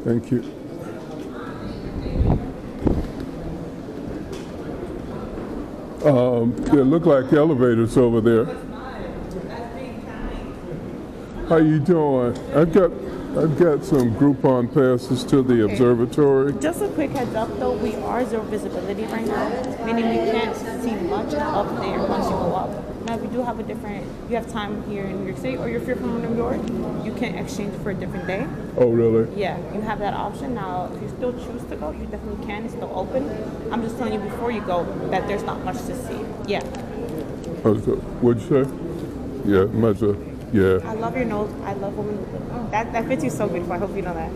Thank you. They look like elevators over there. How you doing? I've got some Groupon passes to the observatory. Just a quick heads up though, we are zero visibility right now, meaning we can't see much up there once you go up. Now if you do have you have time here in New York City, or if you're from New York, you can exchange for a different day. Oh really? Yeah, you have that option. Now if you still choose to go, you definitely can, it's still open. I'm just telling you before you go that there's not much to see. Yeah. What'd you say? Yeah, much yeah. I love your nose. I love women. That fits you so beautiful. I hope you know that.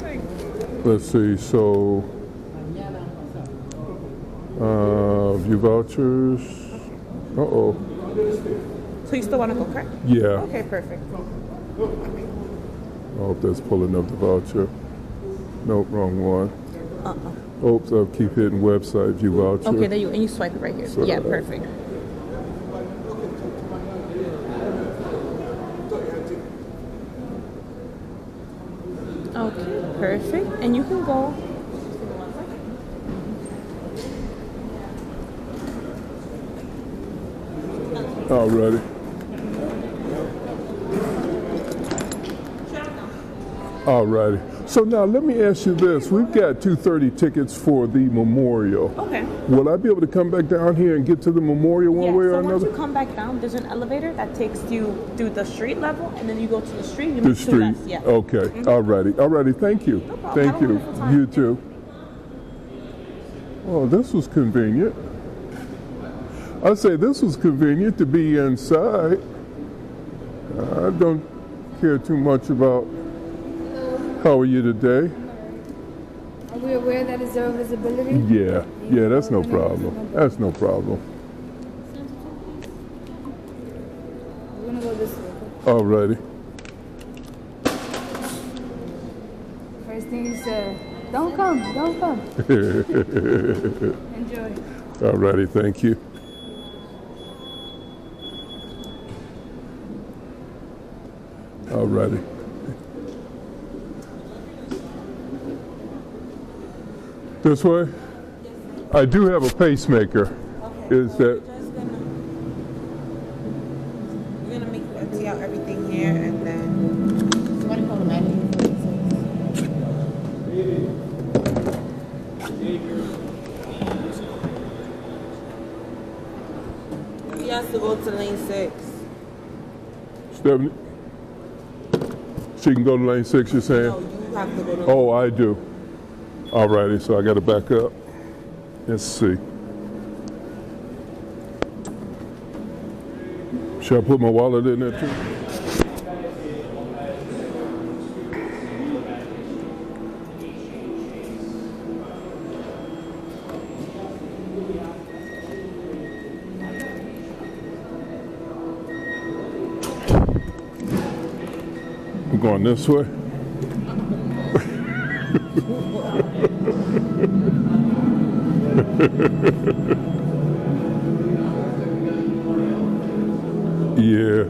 Let's see, so view vouchers. Uh-oh. So you still want to go, correct? Yeah. Okay, perfect. I hope that's pulling up the voucher. Nope, wrong one. Oops, I'll keep hitting website view voucher. Okay, then you swipe it right here. So, yeah, perfect. Okay, perfect. And you can go. Alrighty. Alrighty. So now let me ask you this. We've got 2:30 tickets for the memorial. Okay. Will I be able to come back down here and get to the memorial one way or so another? once you come back down, there's an elevator that takes you through the street level, and then you go to the street. You The move to street. left. Yeah. Okay. Alrighty. Alrighty. Thank you. No problem. Thank Have a you. wonderful time. You too. Oh, this was convenient. I say this was convenient to be inside. I don't care too much about. How are you today? Are we aware that it's zero visibility? Yeah, that's no problem. That's no problem. We're gonna go this way. Alrighty. First thing you said, don't come. Enjoy. Alrighty, thank you. Alrighty. This way? I do have a pacemaker. Okay. Is that We're gonna make you empty out everything here, and then What do you call them? he has to go to lane 6. Stephanie? She can go to lane 6, you're saying? No, you have to go to. Oh, I do. Alrighty, so I got to back up. Let's see. Should I put my wallet in there too? I'm going this way. Yeah.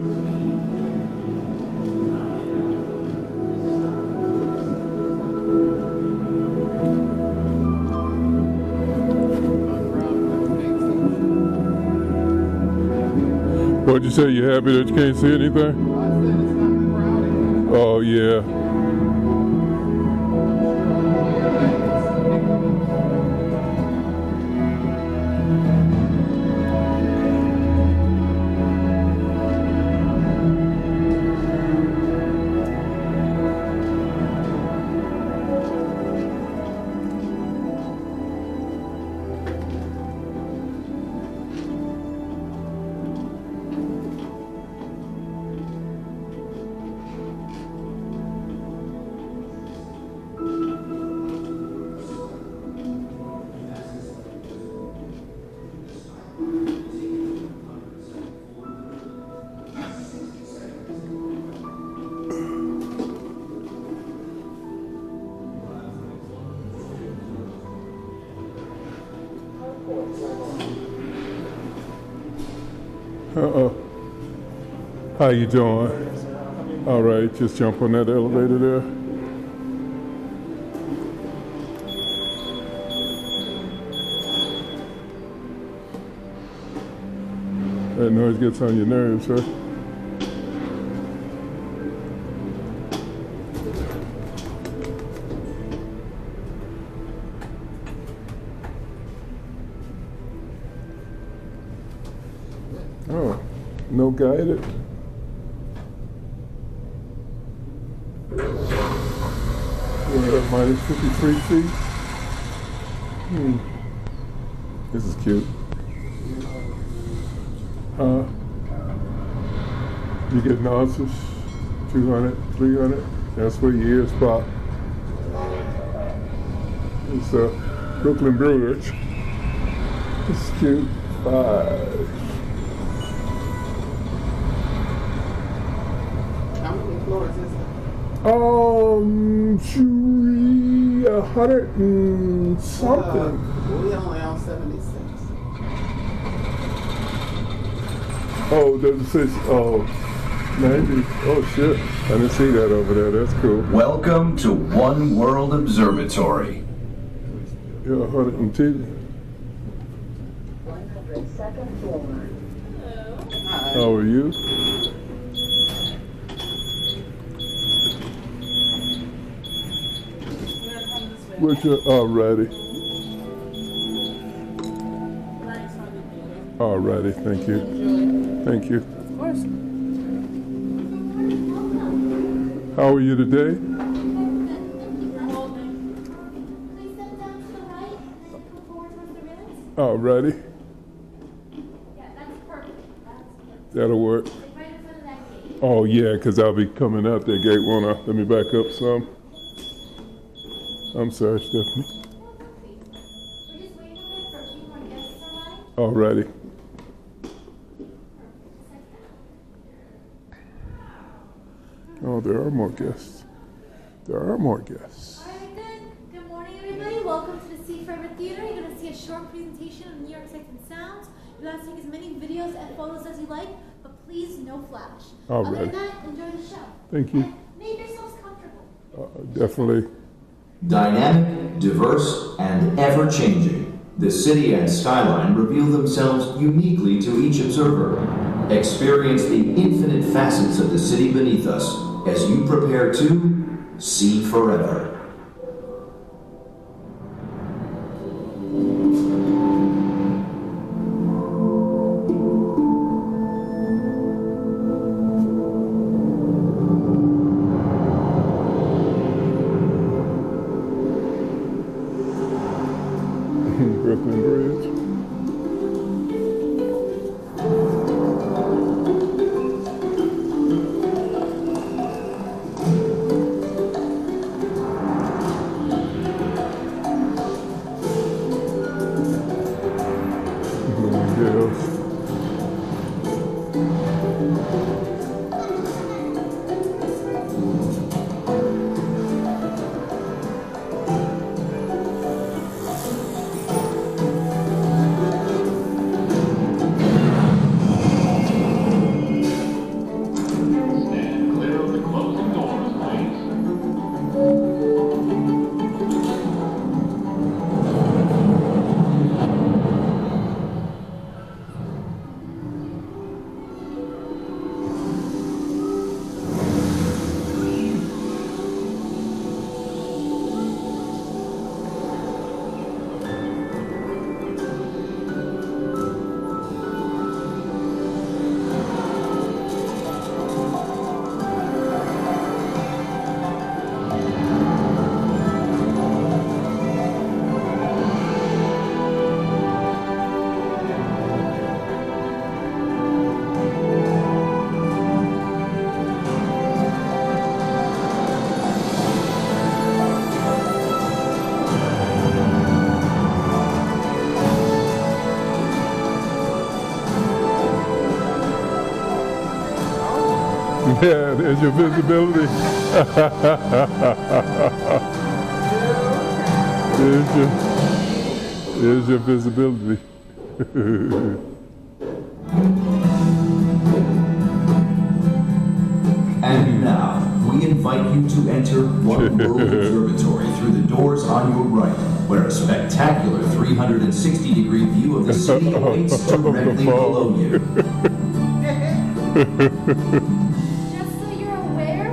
What'd you say? You happy that you can't see anything? Oh, yeah. How you doing? All right, just jump on that elevator there. That noise gets on your nerves, huh? Oh, no guided. We're at minus 53 feet. This is cute. You get nauseous, 200, 300. That's where your ears pop. It's Brooklyn Brewers. This is cute. 5. How many floors is it? 100 and something. We only on 76. Oh, does it say, oh, 90? Oh shit, I didn't see that over there, that's cool. Welcome to One World Observatory. Yeah, 110. 102nd floor. How are you? What's your, alrighty. Alrighty, thank you. Thank you. Of course. How are you today? Please step down to the right and then come forward towards the railings. Alrighty, Yeah, that's perfect. That's perfect. that'll work. Like right in front of that gate. Oh yeah, because I'll be coming out that gate, won't I? Let me back up some. I'm sorry, Stephanie. We're just waiting a bit for a few more guests to arrive. Alrighty. Oh, there are more guests. There are more guests. All right, then. Good morning, everybody. Welcome to the Sea Forever Theater. You're going to see a short presentation of New York Sights and Sounds. You're going to take as many videos and photos as you like, but please no flash. All Other right. than that, enjoy the show. Thank you. And make yourselves comfortable. Definitely. Dynamic, diverse, and ever-changing, the city and skyline reveal themselves uniquely to each observer. Experience the infinite facets of the city beneath us as you prepare to see forever. Brooklyn Bridge. Bloomingdale's. Stand clear of the closing doors, please. Yeah, there's your visibility. There's your visibility. And now, we invite you to enter One World Observatory through the doors on your right, where a spectacular 360-degree view of the city awaits directly below you. Just so you're aware,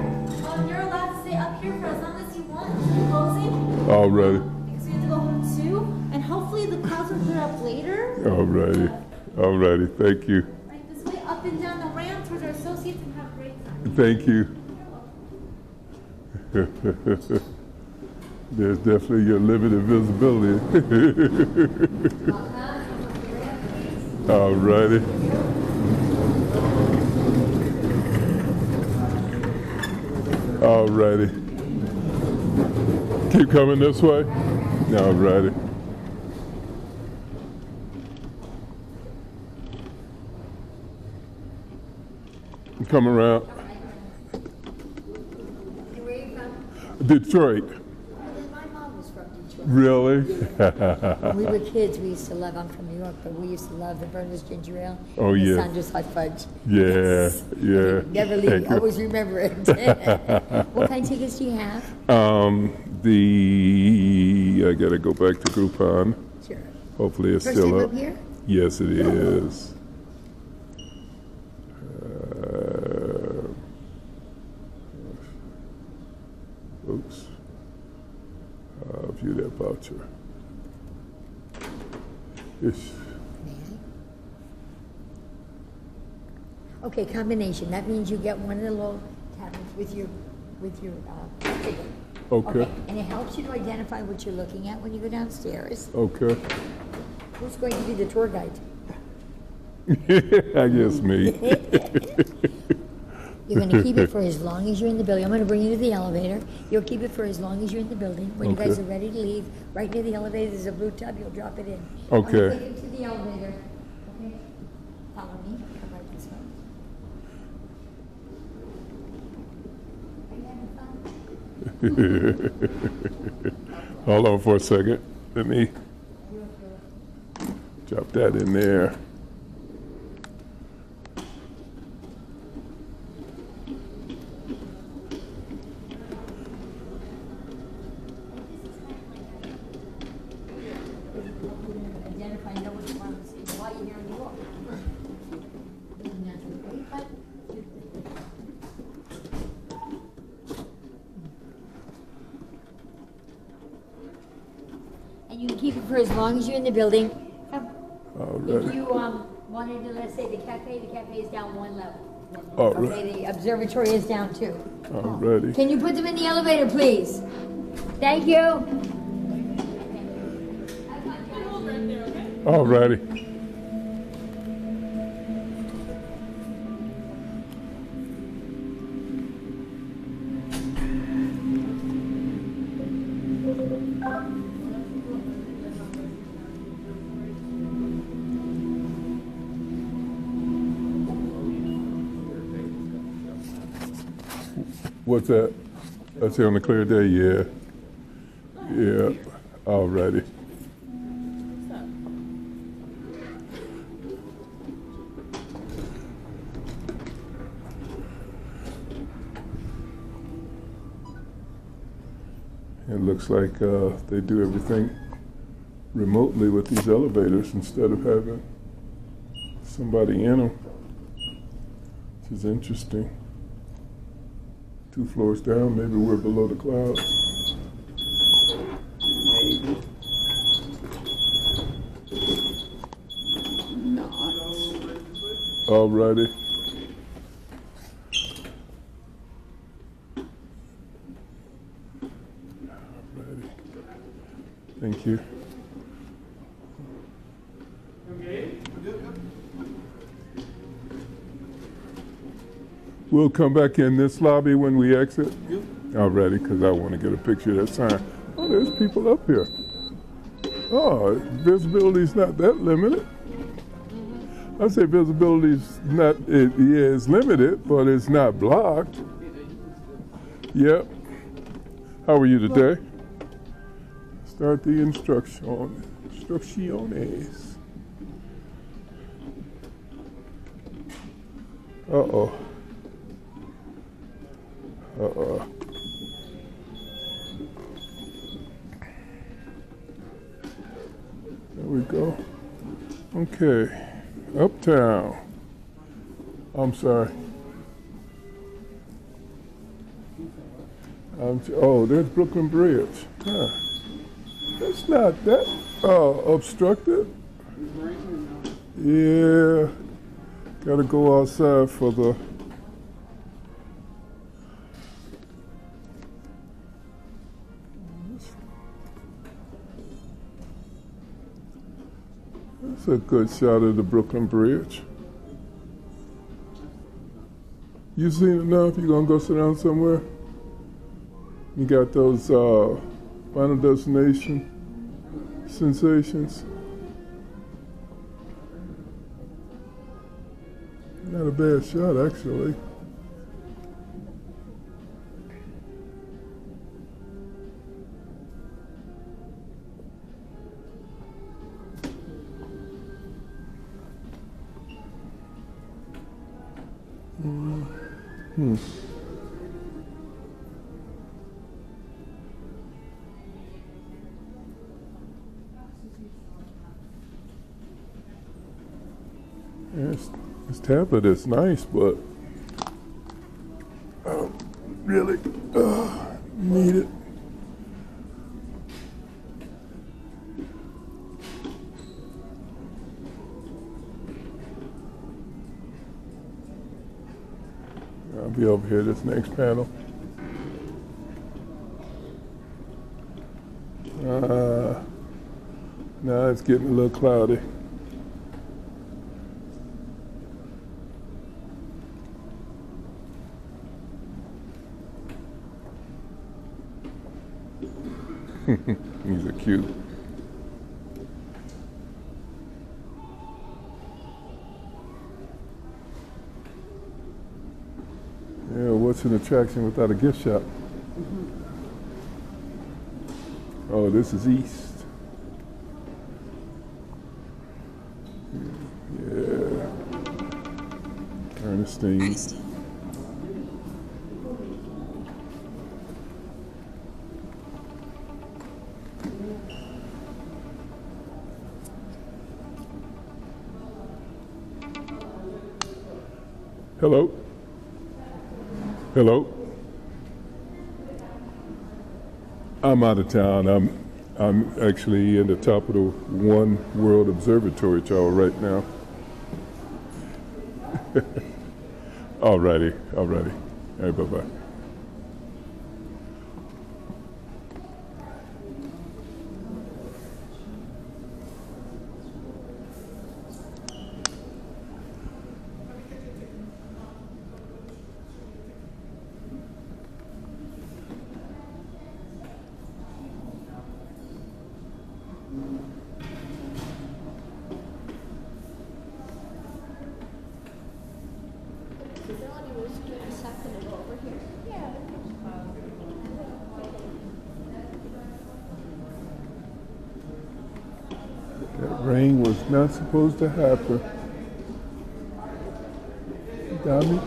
you're allowed to stay up here for as long as you want until closing. All righty. Because we have to go home too. And hopefully the clouds will clear up later. All righty. All righty. Thank you. Right this way, up and down the ramp towards our associates, and have a great time. Thank you. There's definitely your limited visibility. All righty. All righty. Keep coming this way? All righty. Come around. Where are you from? Detroit. My mom was from Detroit. Really? When we were kids, we used to love, I'm from New York, but we used to love the Berners Ginger Ale. Oh, and yeah. Sandra's Hot Fudge. Yeah, yeah. Never leave, always remember it. What kind of tickets do you have? I gotta go back to Groupon. Sure. Hopefully it's First still time up. up here? Yes, it is. Oops. View that voucher. Ish. Okay, combination. That means you get one of the little tablets with your ticket. Okay. And it helps you to identify what you're looking at when you go downstairs. Okay. Who's going to be the tour guide? I guess me. You're going to keep it for as long as you're in the building. I'm going to bring you to the elevator. You'll keep it for as long as you're in the building. When you guys are ready to leave, right near the elevator, there's a blue tub. You'll drop it in. Okay. I'm going to take you to the elevator. Okay? Follow me. Come right this way. Are you having fun? Hold on for a second. Let me drop that in there. Identify, know what you want to see while you're here in New York. And you can keep it for as long as you're in the building. All If right. you wanted to, let's say the cafe is down one level. All Okay, right. the observatory is down two. All righty. Can you put them in the elevator, please? Thank you. All righty. What's that? That's here on a clear day? Yeah. Yeah. All righty. It looks like they do everything remotely with these elevators instead of having somebody in them, which is interesting. 2 floors down, maybe we're below the clouds. Maybe. Not. All righty. Thank you. We'll come back in this lobby when we exit. Already, because I want to get a picture of that sign. Oh, there's people up here. Oh, visibility's not that limited. I say visibility's not, yeah, it's limited, but it's not blocked. Yep. How are you today? Start the instrucciones. Uh-oh. Uh-oh. There we go. Okay. Uptown. I'm sorry. Oh, there's Brooklyn Bridge. Huh. It's not that obstructed. Yeah. Gotta go outside for the. That's a good shot of the Brooklyn Bridge. You seen it now? If you're gonna go sit down somewhere, you got those Final Destination sensations. Not a bad shot, actually. This tablet is nice, but I don't really need it. I'll be over here this next panel. Now it's getting a little cloudy. These are cute. Yeah, what's an attraction without a gift shop? Oh, this is East. Yeah. Ernestine. Hello? Hello? I'm out of town. I'm actually in the top of the One World Observatory tower right now. Alrighty. All right, bye-bye. That rain was not supposed to happen. Damn it.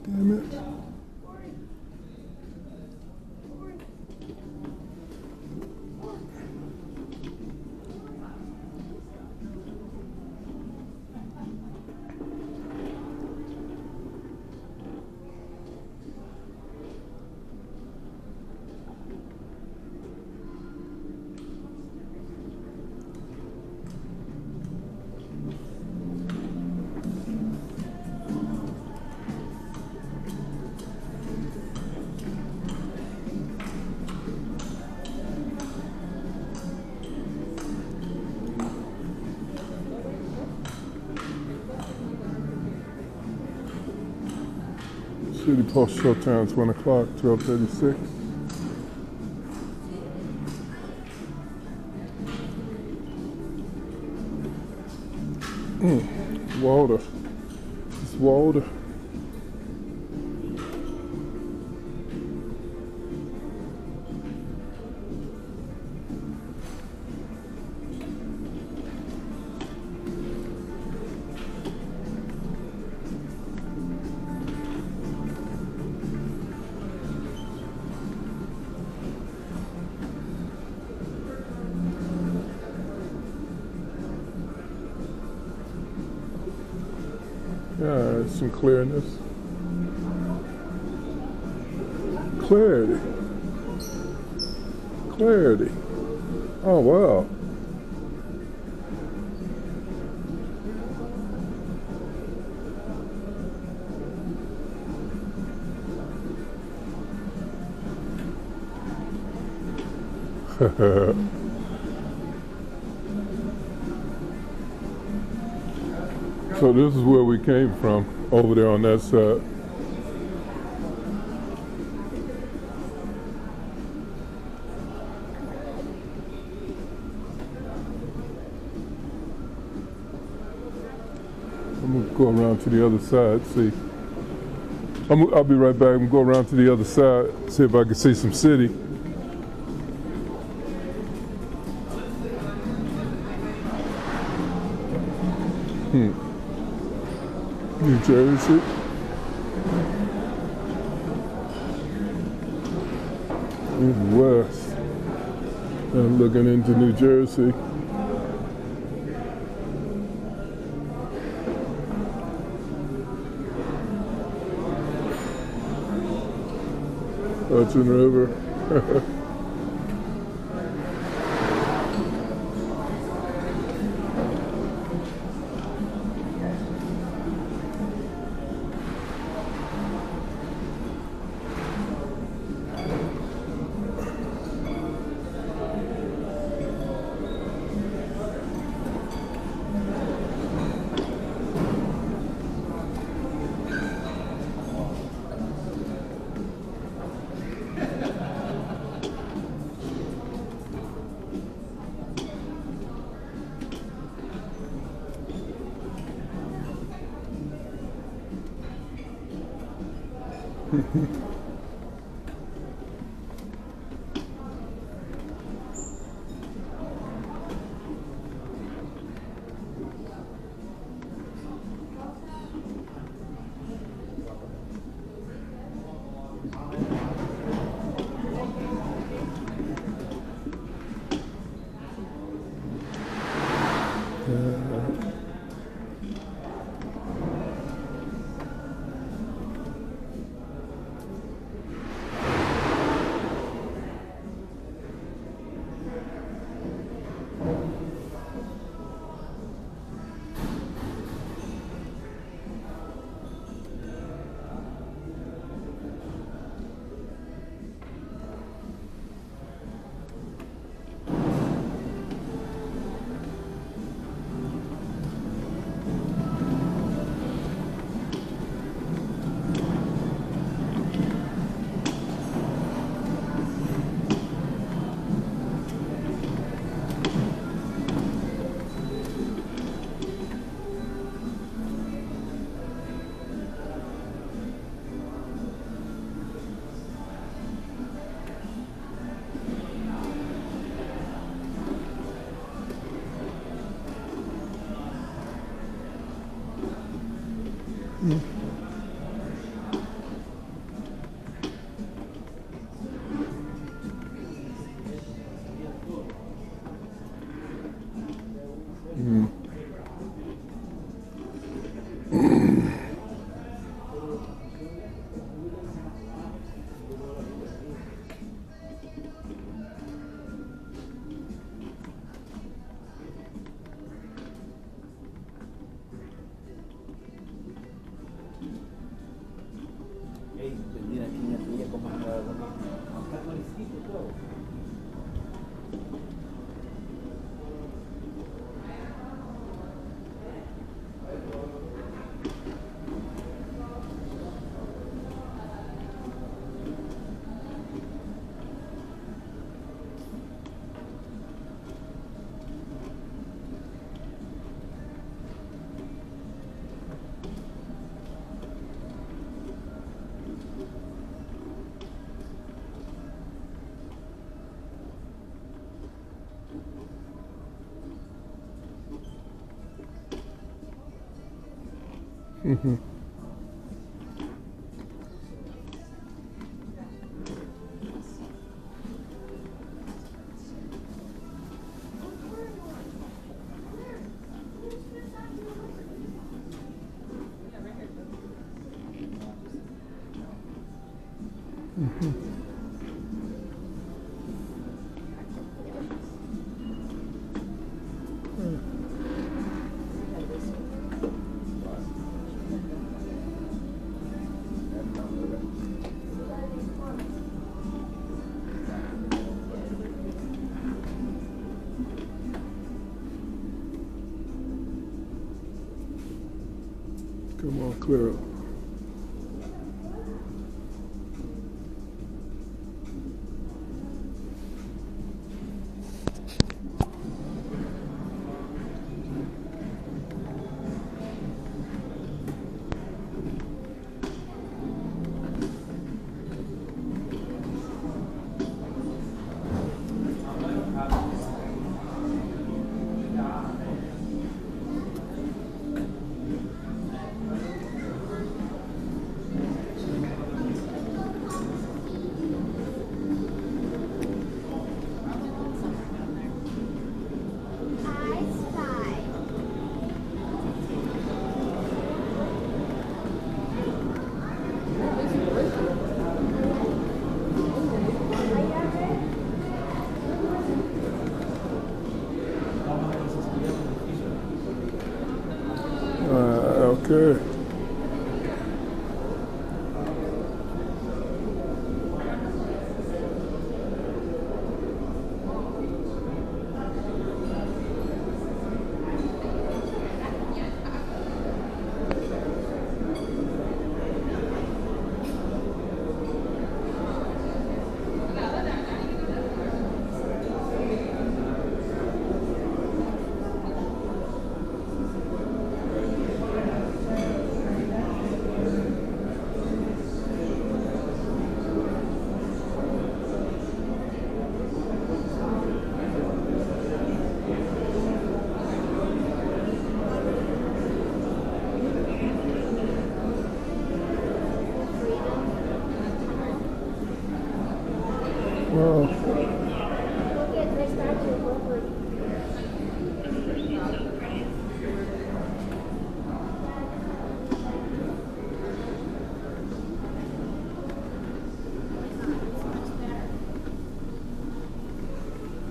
Damn it. City Post showtime's 1 o'clock, 12:36. Water. It's water. There's some clearness. Clarity. Clarity. Oh, wow. So this is where we came from, over there on that side. I'm gonna go around to the other side, see. I'll be right back and go around to the other side, see if I can see some city. New Jersey. West. I'm looking into New Jersey. Hudson River. Mm-hmm. Come on, clear up. Okay. Well,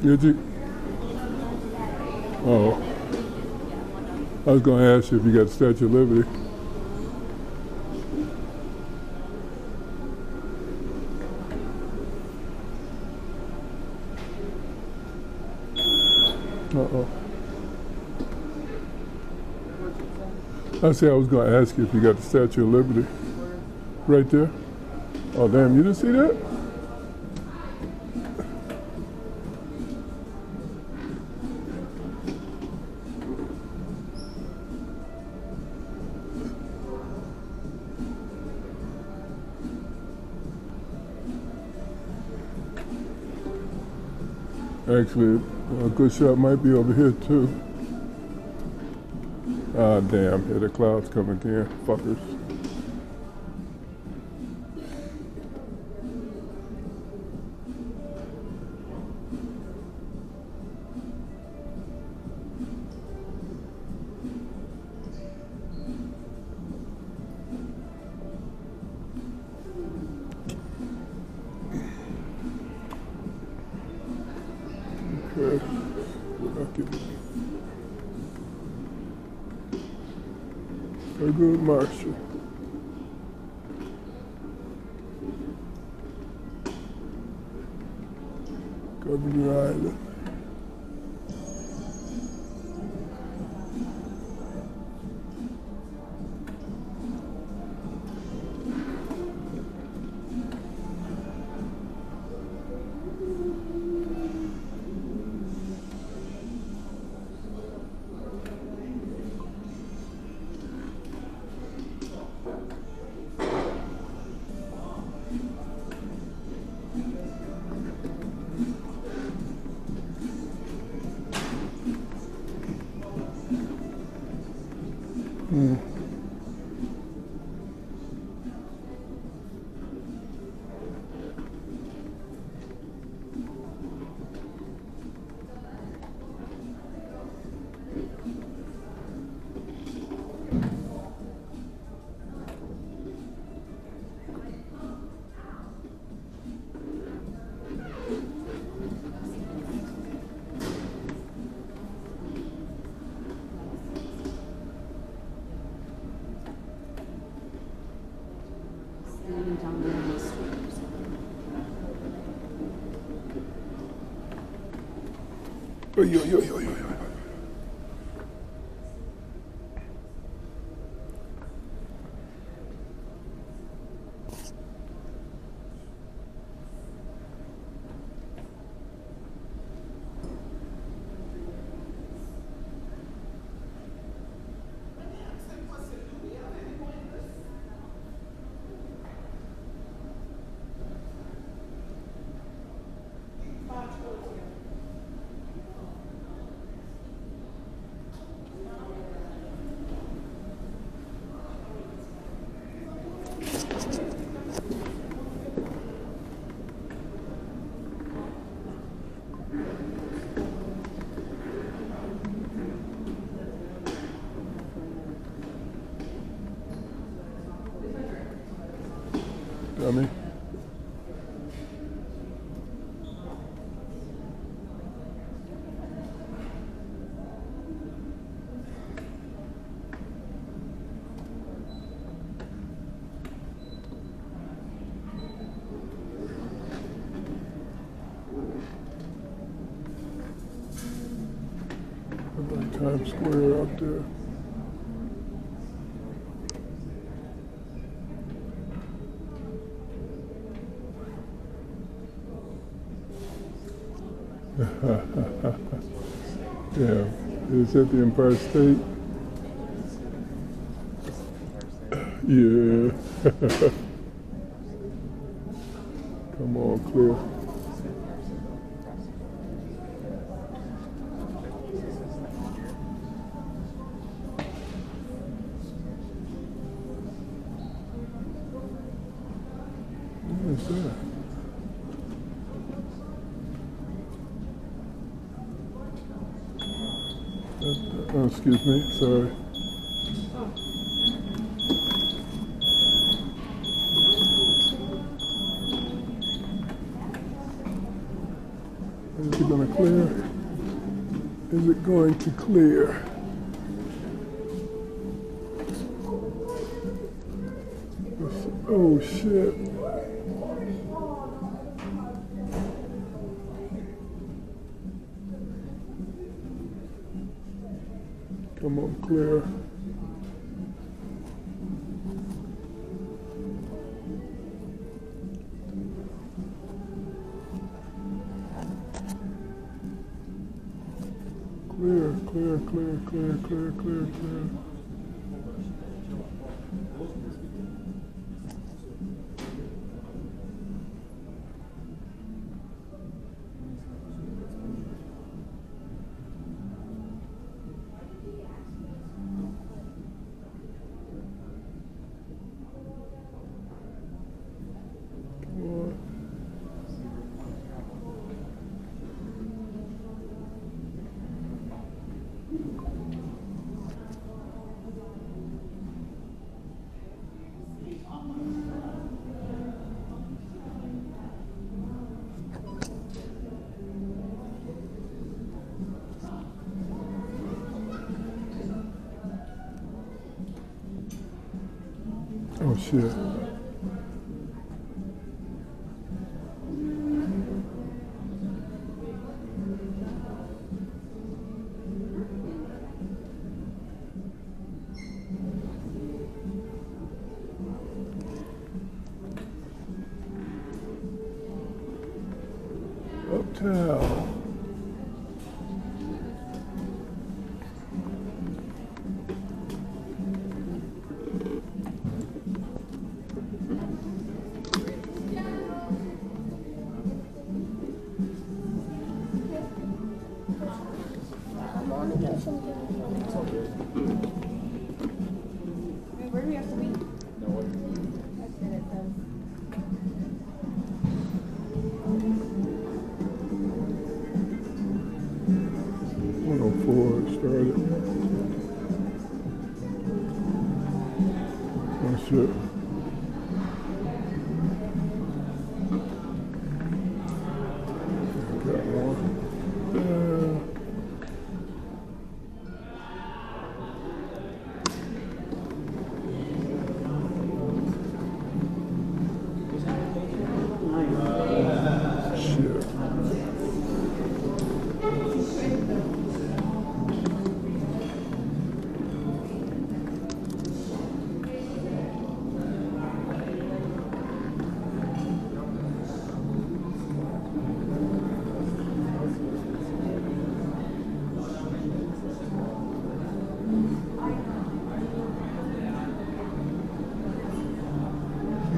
did you? Oh, I was going to ask you if you got the Statue of Liberty. Uh-oh. I said I was going to ask you if you got the Statue of Liberty. Right there. Oh, damn, you didn't see that? Actually, a good shot might be over here too. Ah, damn, here the clouds come again, fuckers. Okay, I'll give it a good Marshall. Governor Island. down there in the street. Dummy. Times Square up there. Yeah, is that the Empire State? Yeah. Come on, clear. What is that? Oh, excuse me, sorry. Is it going to clear? Is it going to clear? Oh, shit. Come on, clear. Clear. Oh, shit. Uptown. Where do we have to be? Started. Oh shit. Got one.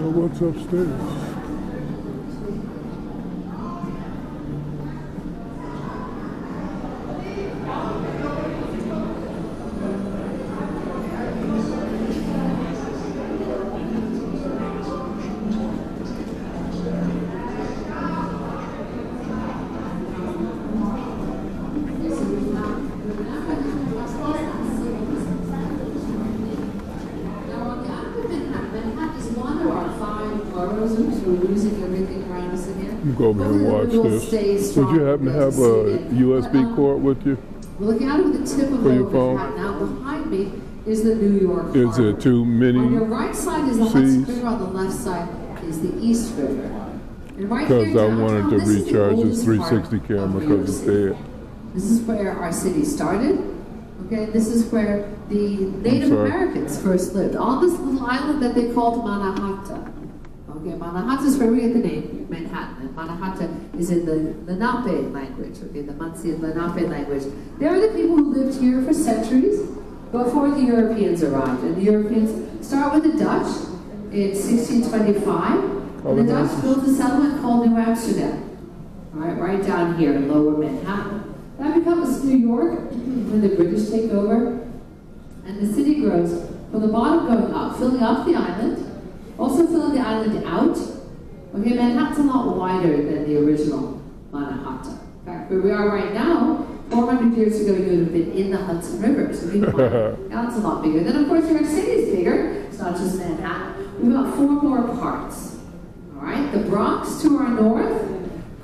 know what's upstairs. Go over here and watch this. Would you happen to have a USB cord with you? We're looking out of the tip of for your phone? Now behind me is the New York Is there too many? On your right side is the Hudson River, on the left side is the East River. Because I wanted to recharge this 360 camera because it's dead. This is where our city started. Okay, this is where the Native Americans first lived, on this little island that they called Manhattan. Okay, Manhattan is where we get the name Manhattan, and Manhattan is in the Lenape language, okay, the Munsee and Lenape language. They were the people who lived here for centuries before the Europeans arrived. And the Europeans start with the Dutch in 1625, and the Dutch built a settlement called New Amsterdam, right down here in Lower Manhattan. That becomes New York when the British take over, and the city grows from the bottom going up, filling up the island, also filling the island out. Okay, Manhattan's a lot wider than the original Manhattan. In fact, where we are right now, 400 years ago, you would have been in the Hudson River, so now it's a lot bigger. Then, of course, New York City is bigger. It's not just Manhattan. We've got 4 more parts. All right, the Bronx to our north,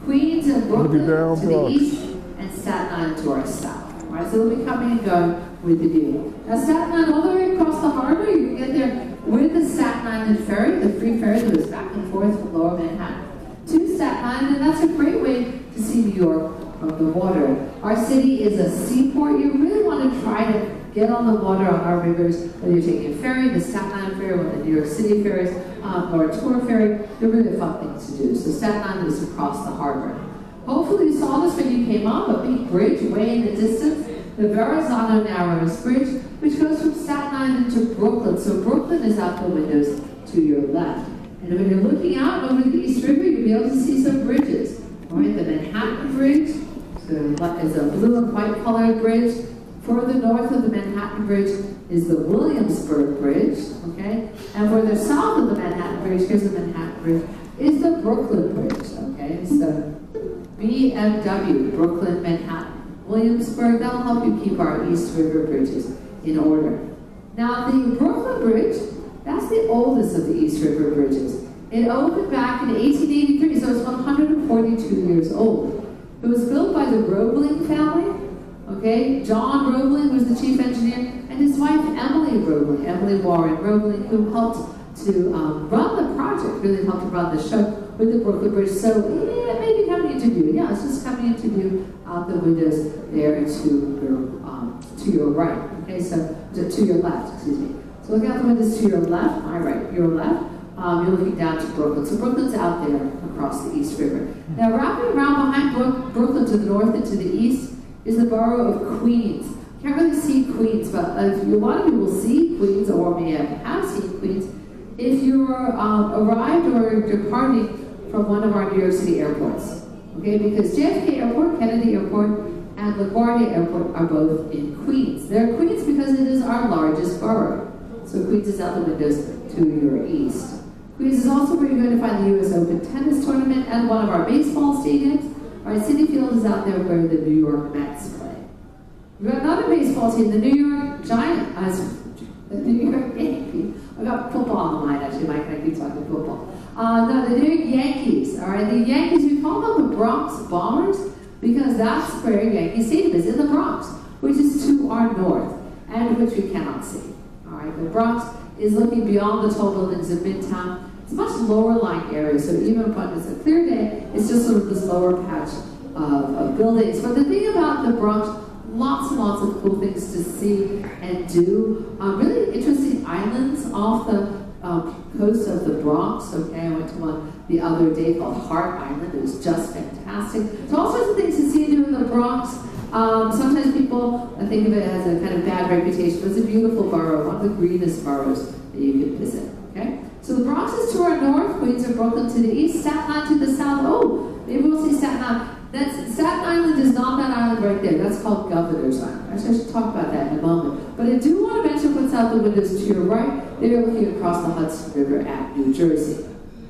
Queens and Brooklyn to the east, and Staten Island to our south. All right, so they'll be coming and going with the view. Now, Staten Island, all the way across the harbor, you can get there with the Staten Island Ferry, the free ferry that goes back and forth from Lower Manhattan to Staten Island, and that's a great way to see New York from the water. Our city is a seaport. You really want to try to get on the water on our rivers, whether you're taking a ferry, the Staten Island Ferry, or the New York City ferries, or a tour ferry. They're really fun things to do. So Staten Island is across the harbor. Hopefully you saw this when you came up, a big bridge way in the distance, the Verrazano Narrows Bridge, which goes from Staten Island into Brooklyn. So Brooklyn is out the windows to your left. And when you're looking out over the East River, you'll be able to see some bridges. All right, the Manhattan Bridge is a blue and white colored bridge. Further north of the Manhattan Bridge is the Williamsburg Bridge, okay? And further south of the Manhattan Bridge, here's the Manhattan Bridge, is the Brooklyn Bridge, okay? So BMW, Brooklyn, Manhattan, Williamsburg, that'll help you keep our East River bridges in order. Now, the Brooklyn Bridge, that's the oldest of the East River bridges. It opened back in 1883, so it's 142 years old. It was built by the Roebling family, okay? John Roebling was the chief engineer, and his wife, Emily Roebling, Emily Warren Roebling, who helped to run the project, really helped to run the show with the Brooklyn Bridge. So it may be coming into view. Yeah, it's just coming into view out the windows there to your right. Okay, so to your left, excuse me. So look out the windows to your left, my right, your left. You're looking down to Brooklyn. So Brooklyn's out there across the East River. Now, wrapping around behind Brooklyn to the north and to the east is the borough of Queens. You can't really see Queens, but a lot of you will see Queens, or may have seen Queens, if you're arrived or departing from one of our New York City airports. Okay, because JFK Airport, Kennedy Airport, and LaGuardia Airport are both in Queens. They're Queens because it is our largest borough. So Queens is out the windows to your east. Queens is also where you're going to find the U.S. Open Tennis Tournament and one of our baseball stadiums. Our Citi Field is out there where the New York Mets play. We've got another baseball team, the New York Giants, the New York Yankees. I've got football on the mind, actually, Mike, I keep talking football. No, the New York Yankees, all right? The Yankees, we call them the Bronx Bombers because that's where Yankee Stadium is, in the Bronx, which is to our north, and which we cannot see, all right? The Bronx is looking beyond the tall buildings of Midtown. It's a much lower lying area, so even when it's a clear day, it's just sort of this lower patch of buildings. But the thing about the Bronx, lots and lots of cool things to see and do. Really interesting islands off the coast of the Bronx. Okay, I went to one the other day called Hart Island. It was just fantastic. So all sorts of things to see and do in the Bronx. Sometimes people think of it as a kind of bad reputation, but it's a beautiful borough, one of the greenest boroughs that you can visit. Okay, so the Bronx is to our north, Queens or Brooklyn to the east, Staten Island to the south. Oh, maybe we'll see Staten Island. Staten Island is not that island right there. That's called Governor's Island. Actually, I should talk about that in a moment. But I do want to mention what's out the windows to your right. They're looking across the Hudson River at New Jersey.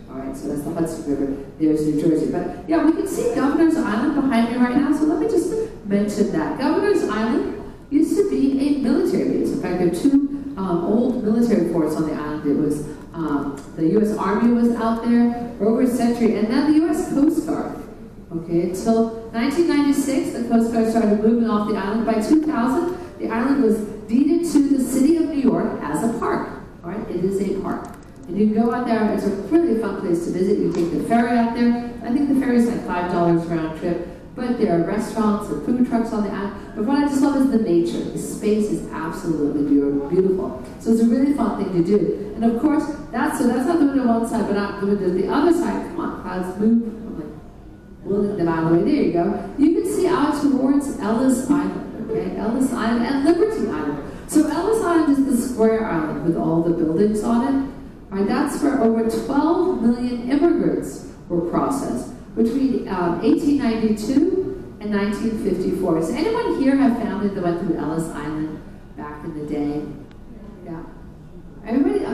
All right, so that's the Hudson River. There's New Jersey. But yeah, we can see Governor's Island behind me right now. So let me just mention that. Governor's Island used to be a military base. In fact, there are two old military forts on the island. It was the U.S. Army was out there for over a century, and then the U.S. Coast Guard. Okay, until 1996, the Coast Guard started moving off the island. By 2000, the island was deeded to the city of New York as a park. All right, it is a park. And you can go out there, it's a really fun place to visit. You take the ferry out there. I think the ferry's like $5 round trip. But there are restaurants and food trucks on the island. But what I just love is the nature. The space is absolutely beautiful. So it's a really fun thing to do. And of course, that's not the window one side, but not the window the other side. Come on, clouds move. I'm like, pulling them out of the way. There you go. You can see out towards Ellis Island. Okay, Ellis Island and Liberty Island. So Ellis Island is the square island with all the buildings on it. Right, that's where over 12 million immigrants were processed between 1892 and 1954. Does anyone here have family that went through Ellis Island back in the day? Yeah. Everybody?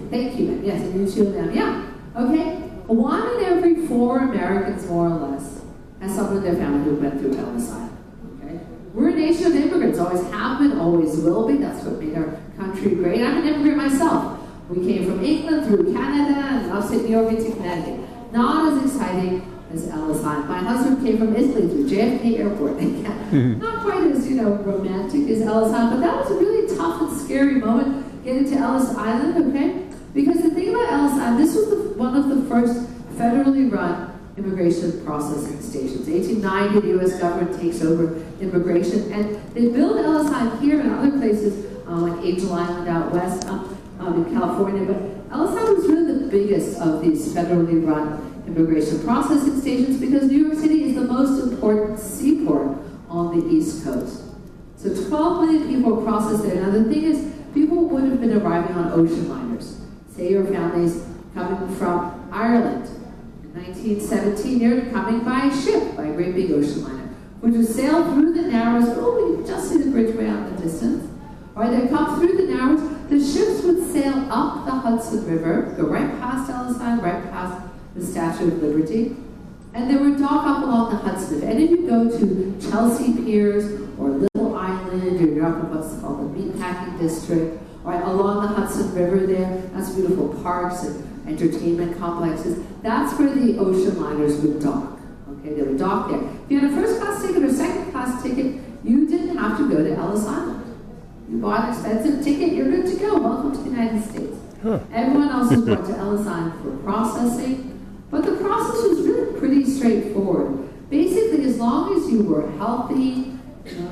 Thank you. Yes, and you too, ma'am. Yeah. Okay. 1 in every 4 Americans, more or less, has someone in their family who went through Ellis Island. Okay. We're a nation of immigrants. Always have been, always will be. That's what made our country great. I'm an immigrant myself. We came from England through Canada and upstate New York into Connecticut. Not as exciting as Ellis Island. My husband came from Italy through JFK Airport. Not quite as, romantic as Ellis Island, but that was a really tough and scary moment getting to Ellis Island, okay? Because the thing about Ellis Island, this was one of the first federally run immigration processing stations. 1890, the U.S. government takes over immigration, and they build Ellis Island here and other places, like Angel Island out west, in California, but Ellis Island was really the biggest of these federally run immigration processing stations because New York City is the most important seaport on the East Coast. So 12 million people processed there. Now the thing is, people would have been arriving on ocean liners. Say your family's coming from Ireland. In 1917, you're coming by ship, by a great big ocean liner, which would sail through the Narrows. Oh, you can just see the bridgeway out in the distance. Or they'd come through the Narrows. The ships would sail up the Hudson River, go right past Ellis Island, right past the Statue of Liberty, and they would dock up along the Hudson. If any of you go to Chelsea Piers or Little Island, or you're up in what's called the Meatpacking District, right along the Hudson River there, that's beautiful parks and entertainment complexes. That's where the ocean liners would dock. Okay, they would dock there. If you had a first class ticket or second class ticket, you didn't have to go to Ellis Island. You bought an expensive ticket, you're good to go. Welcome to the United States. Huh. Everyone else was brought to Ellis Island for processing, but the process was really pretty straightforward. Basically, as long as you were healthy,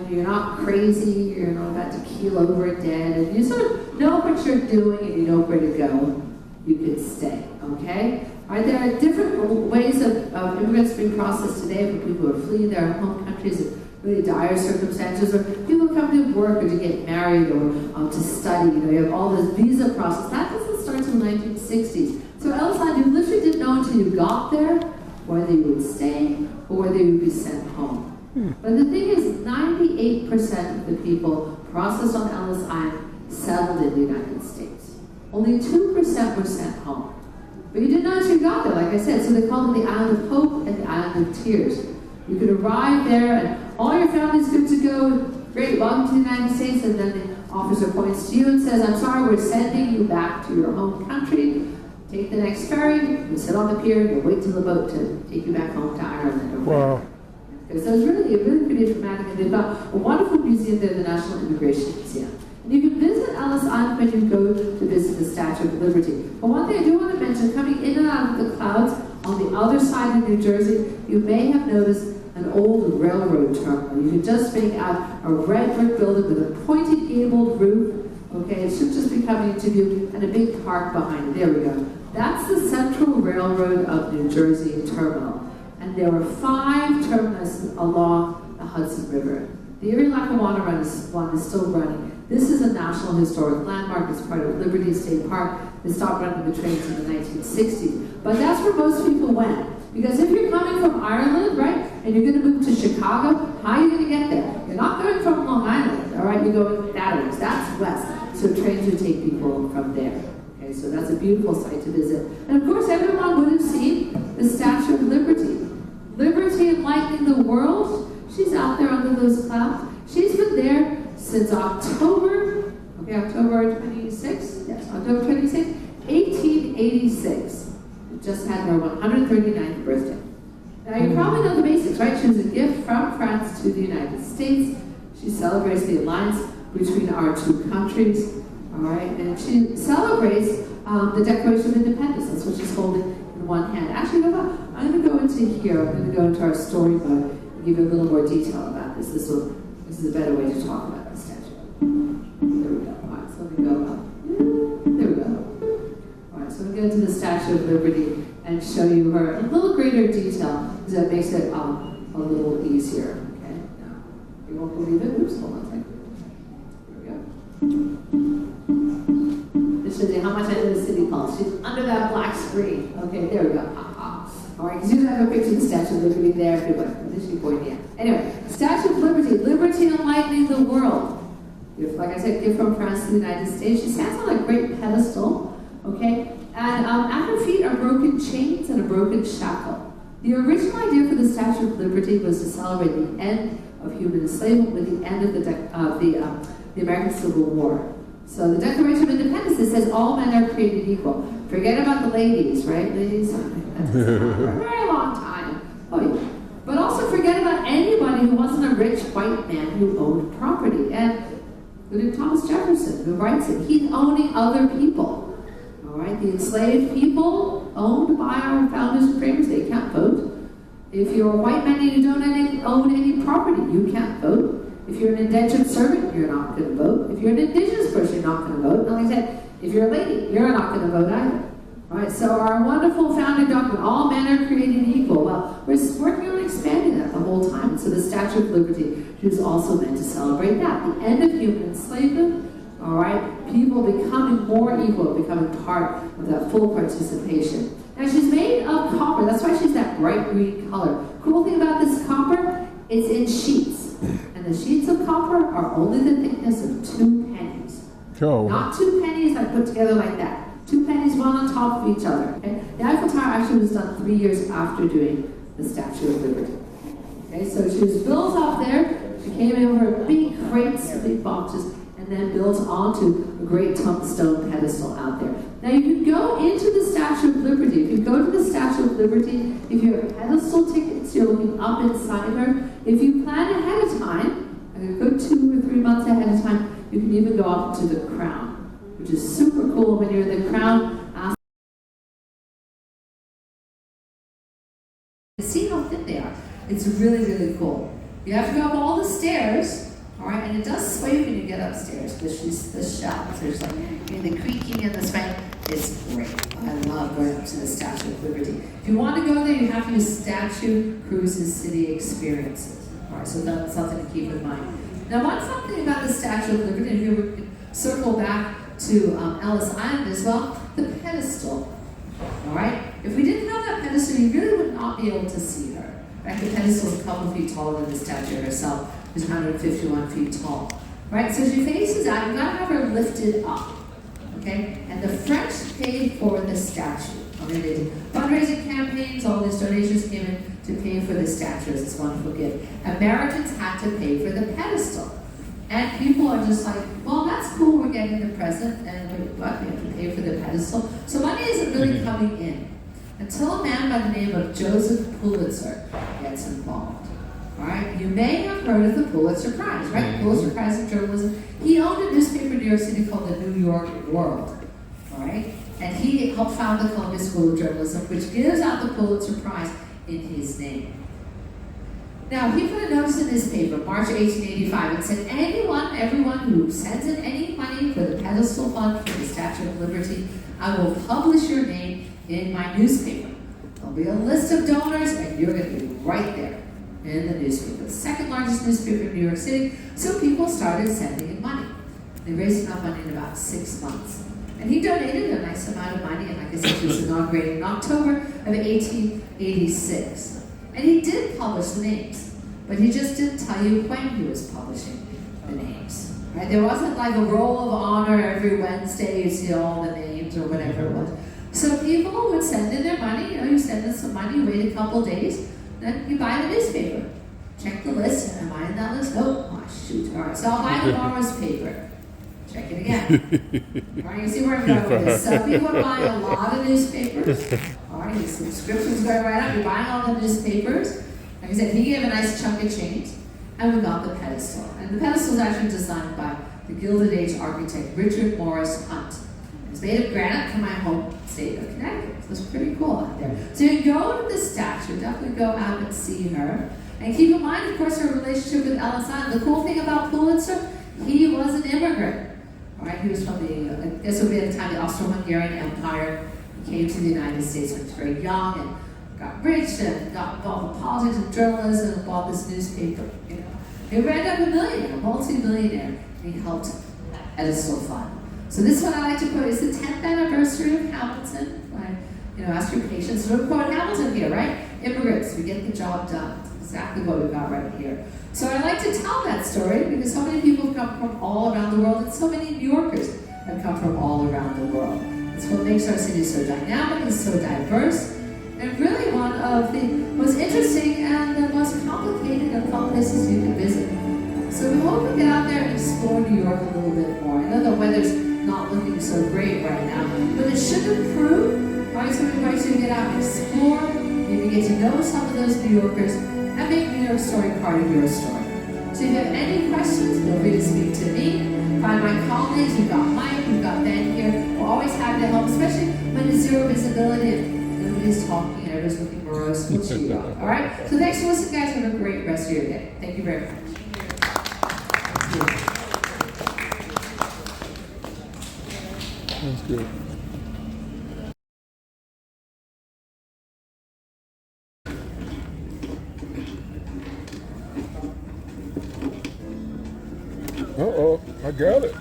you're not crazy, you're not about to keel over dead, and you sort of know what you're doing and you know where to go, you can stay, okay? All right, there are different ways of immigrants being processed today for people who are fleeing their home countries in really dire circumstances, or people come to work or to get married or to study. You have all this visa process. That doesn't start until the 1960s. So Ellis Island, you literally didn't know until you got there whether you would stay or whether you would be sent home. But the thing is, 98% of the people processed on Ellis Island settled in the United States. Only 2% were sent home. But you didn't know until you got there, like I said. So they called it the Island of Hope and the Island of Tears. You could arrive there and all your family's good to go. Great, welcome to the United States. And then the officer points to you and says, I'm sorry, we're sending you back to your home country. Take the next ferry, you sit on the pier, you wait till the boat to take you back home to Ireland. Wow. So it's really pretty dramatic. And they've got a wonderful museum there, the National Immigration Museum. And you can visit Ellis Island when you go to visit the Statue of Liberty. But one thing I do want to mention, coming in and out of the clouds, on the other side of New Jersey, you may have noticed an old railroad terminal. You can just make out a red brick building with a pointed gabled roof. Okay, it should just be coming into view, and a big park behind it. There we go. That's the Central Railroad of New Jersey terminal. And there were 5 terminals along the Hudson River. The Erie Lackawanna one is still running. This is a National Historic Landmark. It's part of Liberty State Park. They stopped running the trains in the 1960s. But that's where most people went. Because if you're coming from Ireland, right, and you're going to move to Chicago, how are you going to get there? You're not going from Long Island, all right? You're going that way. That's west. So trains would take people from there. Okay, so that's a beautiful site to visit. And of course, everyone would have seen the Statue of Liberty. Liberty enlightening the world. She's out there under those clouds. She's been there since October 26th? Yes, October 26th, 1886. Just had her 139th birthday. Now you probably know the basics, right? She was a gift from France to the United States. She celebrates the alliance between our two countries, all right? And she celebrates the Declaration of Independence. That's what she's holding in one hand. Actually, you know what? I'm going to go into here. I'm going to go into our storybook and give you a little more detail about this. This is a better way to talk about the statue. There we go. All right, so let me go up. There we go. So we'll get into the Statue of Liberty and show you her in a little greater detail because that makes it a little easier. Okay, now you won't believe it. Oops, hold on a second. Here we go. This shows you how much I know the city pulse. She's under that black screen. Okay, there we go. All right, because you have a picture of the Statue of Liberty there. This should point yeah. Anyway, Statue of Liberty, liberty enlightening the world. Like I said, gift from France to the United States. She stands on a great pedestal. Okay, and at her feet are broken chains and a broken shackle. The original idea for the Statue of Liberty was to celebrate the end of human enslavement with the end of the American Civil War. So the Declaration of Independence, it says all men are created equal. Forget about the ladies, right? Ladies, that's for a very long time. Oh yeah. But also forget about anybody who wasn't a rich white man who owned property. And including Thomas Jefferson, who writes it, he's owning other people. All right, the enslaved people owned by our founders and framers, they can't vote. If you're a white man and you don't own any property, you can't vote. If you're an indentured servant, you're not going to vote. If you're an indigenous person, you're not going to vote. And like I said, if you're a lady, you're not going to vote either. All right, so our wonderful founding document, all men are created equal. Well, we're working on expanding that the whole time. So the Statue of Liberty is also meant to celebrate that. The end of human enslavement. All right, people becoming more equal, becoming part of that full participation. Now she's made of copper. That's why she's that bright green color. Cool thing about this copper, it's in sheets. And the sheets of copper are only the thickness of 2 pennies. Oh. Not 2 pennies that put together like that. 2 pennies, one on top of each other. Okay? The Eiffel Tower actually was done 3 years after doing the Statue of Liberty. Okay, so she was built up there. She came in with her big crates, big boxes, and then built onto a great tombstone pedestal out there. Now you can go into the Statue of Liberty. If you go to the Statue of Liberty, if you have pedestal tickets, you're looking up inside her. If you plan ahead of time, and go 2 or 3 months ahead of time, you can even go up to the crown, which is super cool. When you're in the crown, see how thin they are. It's really, really cool. You have to go up all the stairs. All right, and it does sway when you get upstairs because she's the shell. So there's like the creaking and the sway. It's great. I love going up to the Statue of Liberty. If you want to go there, you have to use Statue Cruises City Experiences. All right, so that's something to keep in mind. Now, one fun thing about the Statue of Liberty, and here we can circle back to Ellis Island as well, the pedestal. All right, if we didn't have that pedestal, you really would not be able to see her. Right? The pedestal is a couple feet taller than the statue herself. Is 151 feet tall, right? So she faces out. You've got to have her lifted up, okay? And the French paid for the statue. Okay, they did fundraising campaigns. All these donations came in to pay for the statue. It's a wonderful gift. Americans had to pay for the pedestal, and people are just like, well, that's cool. We're getting the present, and but we have to pay for the pedestal. So money isn't really coming in until a man by the name of Joseph Pulitzer gets involved. All right, you may have heard of the Pulitzer Prize, right? Pulitzer Prize in journalism. He owned a newspaper in New York City called the New York World, all right? And he helped found the Columbia School of Journalism, which gives out the Pulitzer Prize in his name. Now, he put a notice in his paper, March 1885, and said, everyone who sends in any money for the pedestal fund for the Statue of Liberty, I will publish your name in my newspaper. There'll be a list of donors, and you're going to be right there in the newspaper, the second largest newspaper in New York City, so people started sending in money. They raised enough money in about 6 months. And he donated a nice amount of money, and like I said, he was inaugurated in October of 1886. And he did publish the names, but he just didn't tell you when he was publishing the names. Right? There wasn't like a roll of honor every Wednesday, you see all the names or whatever it was. So people would send in their money, you send in some money, wait a couple days, then you buy the newspaper. Check the list, am I in that list? Oh shoot, all right, so I'll buy tomorrow's paper. Check it again. All right, you see where I'm going with this. So people are buying a lot of newspapers. All right, your subscriptions going right up, you're buying all the newspapers. Like I said, he gave a nice chunk of change, and we got the pedestal. And the pedestal is actually designed by the Gilded Age architect Richard Morris Hunt. It's made of granite from my home state of Connecticut. So it's pretty cool out there. So you go to the statue, definitely go out and see her. And keep in mind, of course, her relationship with Ellis Island. The cool thing about Pulitzer, he was an immigrant. All right, he was from the, I guess it would be at the time, the Austro-Hungarian Empire. He came to the United States when he was very young and got rich and got involved in politics and journalism and bought this newspaper. He ended up a millionaire, a multi-millionaire, and he helped Edison Fund. So this one I like to quote is the 10th anniversary of Hamilton. Ask your patience. So we're quoting Hamilton here, right? Immigrants, we get the job done. That's exactly what we've got right here. So I like to tell that story because so many people have come from all around the world, and so many New Yorkers have come from all around the world. That's what makes our city so dynamic and so diverse, and really one of the most interesting and the most complicated and fun places you can visit. So we hope we get out there and explore New York a little bit more. I know the weather's not looking so great right now, but it should improve. Right, so we invite you to get out and explore, maybe get to know some of those New Yorkers, and make New York Story part of your story. So if you have any questions, feel free to speak to me. Find my colleagues, we've got Mike, we've got Ben here. We're always happy to help, especially when there's zero visibility and nobody's talking and everybody's looking morose. We'll cheer you up, all right? So thanks for listening, guys. Have a great rest of your day. Thank you very much. That's good. Uh-oh, I got it.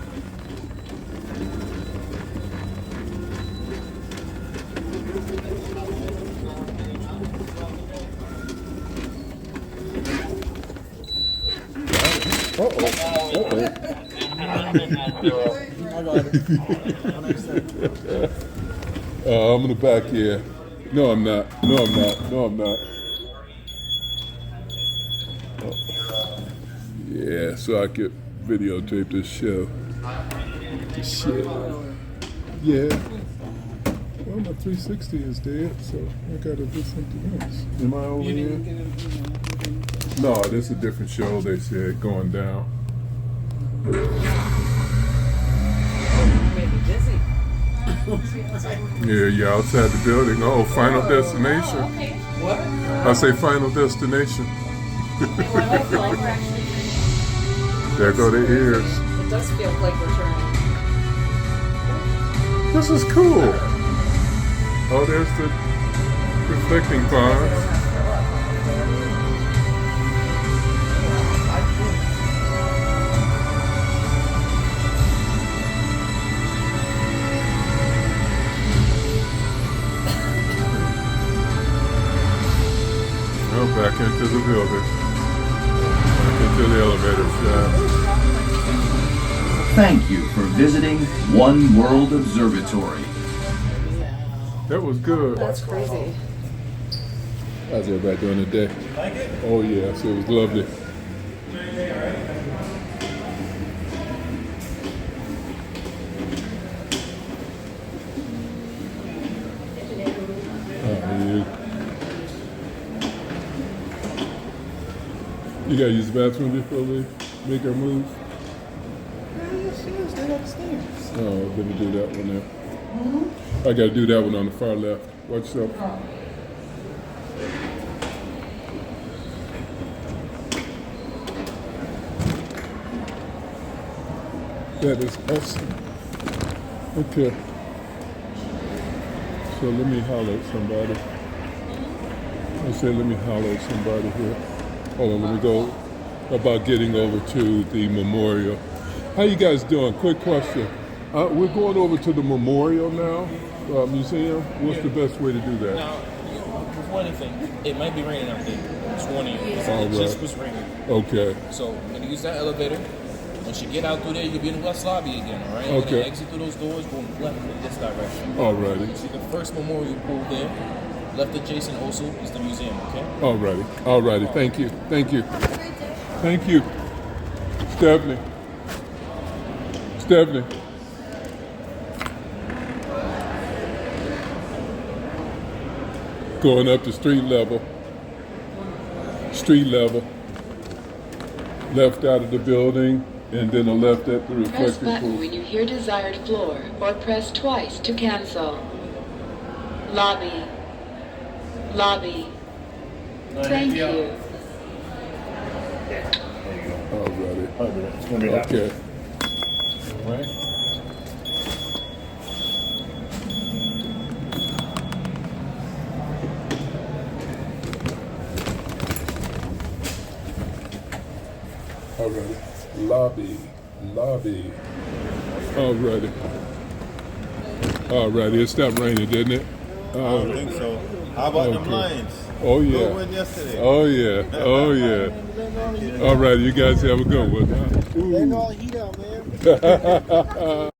I'm in the back here. No, I'm not. No, I'm not. No, I'm not. Yeah, so I could videotape this show. This shit. Yeah. Well, my 360 is dead, so I gotta do something else. Am I over here? No, this is a different show, they said, going down. Yeah, you're outside the building. Oh, Final Destination. What? I say Final Destination. There go the ears. It does feel like we're turning. This is cool. Oh, there's the reflecting ponds. Back into the building. Back into the elevator shaft. Thank you for visiting One World Observatory. That was good. That's crazy. How's everybody doing today? Like it? Oh yeah, so it was lovely. You gotta use the bathroom before we make our move? Yes, they're upstairs. Oh, let me do that one now. I gotta do that one on the far left. Watch yourself. That is awesome. Okay. So let me holler at somebody. I said let me holler at somebody here. Hold on, let me go about getting over to the memorial. How you guys doing? Quick question. We're going over to the memorial now, museum. What's the best way to do that? Now, before anything, it might be raining out there. Just warning you. All It right. just was raining. Okay. So you're going to use that elevator. Once you get out through there, you'll be in the west lobby again, all right? Okay. You're going to exit through those doors, go left in this direction. Alrighty. You see the first memorial pool there. Left adjacent also is the museum, okay? Alrighty. Alrighty. Thank you. Thank you. Thank you. Stephanie. Stephanie. Going up to street level. Street level. Left out of the building, and then a left at the Press reflecting button pool. when you hear desired floor, or press twice to cancel. Lobby. Lobby. Thank you. Alrighty. It's gonna be Okay. Right? Alrighty. Lobby. Lobby. Alrighty. Alrighty. It stopped raining, didn't it? I don't think so. How about the Lions? Oh Good yeah. win yesterday. Oh yeah. Oh yeah. Alrighty. You guys have a good one. They know heat out, man.